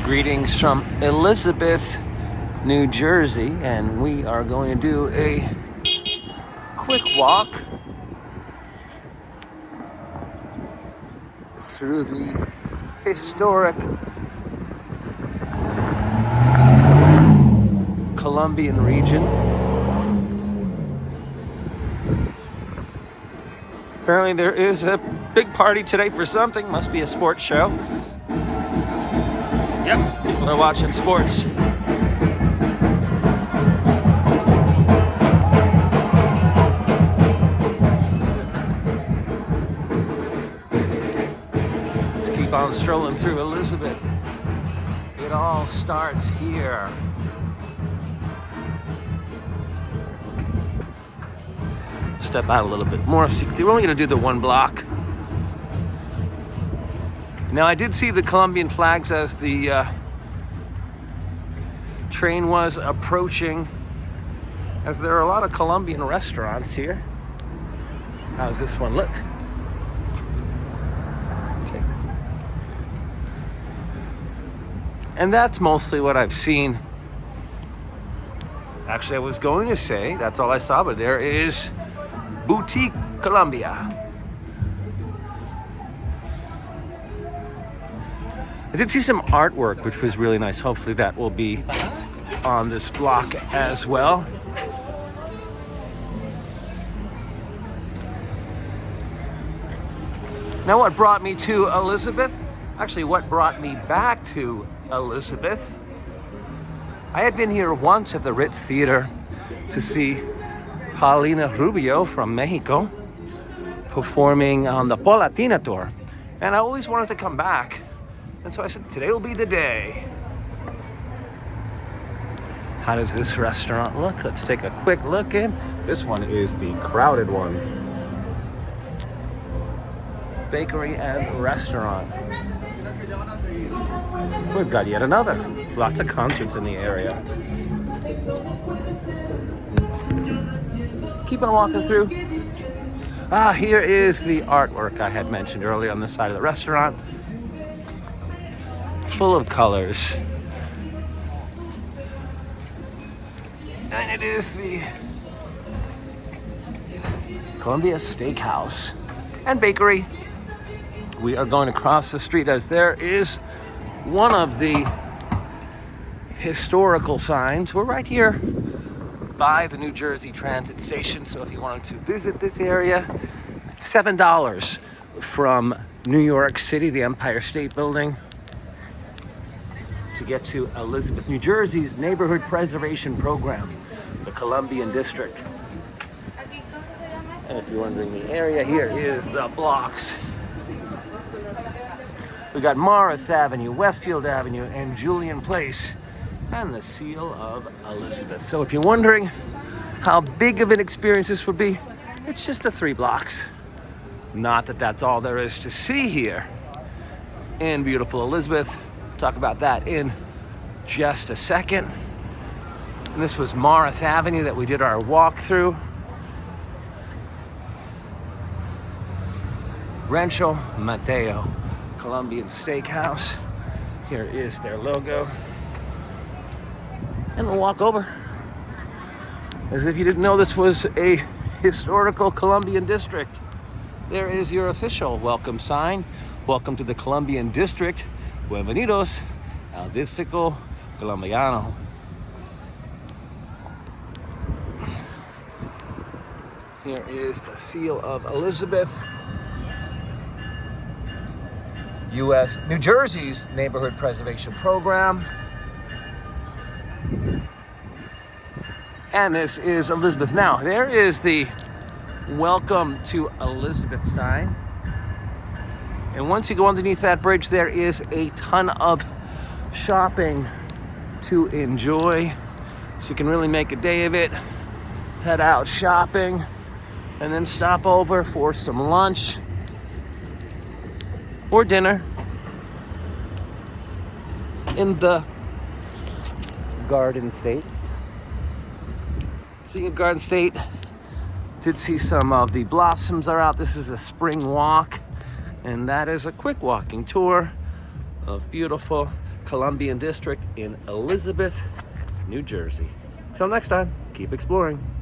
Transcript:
Greetings from Elizabeth, New Jersey, and we are going to do a quick walk through the historic Colombian region. Apparently there is a big party today for something. Must be a sports show. Yep, people are watching sports. Let's keep on strolling through Elizabeth. It all starts here. Step out a little bit more. So we're only going to do the one block. Now, I did see the Colombian flags as the train was approaching, as there are a lot of Colombian restaurants here. How's this one look? Okay. And that's mostly what I've seen. Actually, I was going to say, that's all I saw, but there is Boutique Colombia. I did see some artwork, which was really nice. Hopefully that will be on this block as well. Now, what brought me to Elizabeth? Actually, what brought me back to Elizabeth? I had been here once at the Ritz Theater to see Paulina Rubio from Mexico performing on the Latina tour. And I always wanted to come back. And so I said, today will be the day. How does this restaurant look? Let's take a quick look in. This one is the crowded one. Bakery and restaurant. We've got yet another. Lots of concerts in the area. Keep on walking through. Here is the artwork I had mentioned earlier on the side of the restaurant. Full of colors. And it is the Colombia Steakhouse and Bakery. We are going across the street as there is one of the historical signs. We're right here by the New Jersey Transit Station. So if you wanted to visit this area, $7 from New York City, the Empire State Building, to get to Elizabeth, New Jersey's neighborhood preservation program, the Colombian District. And if you're wondering the area, here is the blocks. We got Morris Avenue, Westfield Avenue, and Julian Place, and the Seal of Elizabeth. So if you're wondering how big of an experience this would be, it's just the 3 blocks. Not that that's all there is to see here in beautiful Elizabeth. Talk about that in just a second. And this was Morris Avenue that we did our walk through. Rancho Mateo, Colombian Steakhouse. Here is their logo. And we'll walk over. As if you didn't know this was a historical Colombian district. There is your official welcome sign. Welcome to the Colombian District. Bienvenidos al Distrito Colombiano. Here is the Seal of Elizabeth. New Jersey's Neighborhood Preservation Program. And this is Elizabeth. Now, there is the Welcome to Elizabeth sign. And once you go underneath that bridge, there is a ton of shopping to enjoy. So you can really make a day of it. Head out shopping and then stop over for some lunch or dinner in the Garden State. Speaking of Garden State, did see some of the blossoms are out. This is a spring walk. And that is a quick walking tour of beautiful Colombian District in Elizabeth, New Jersey. Till next time, keep exploring.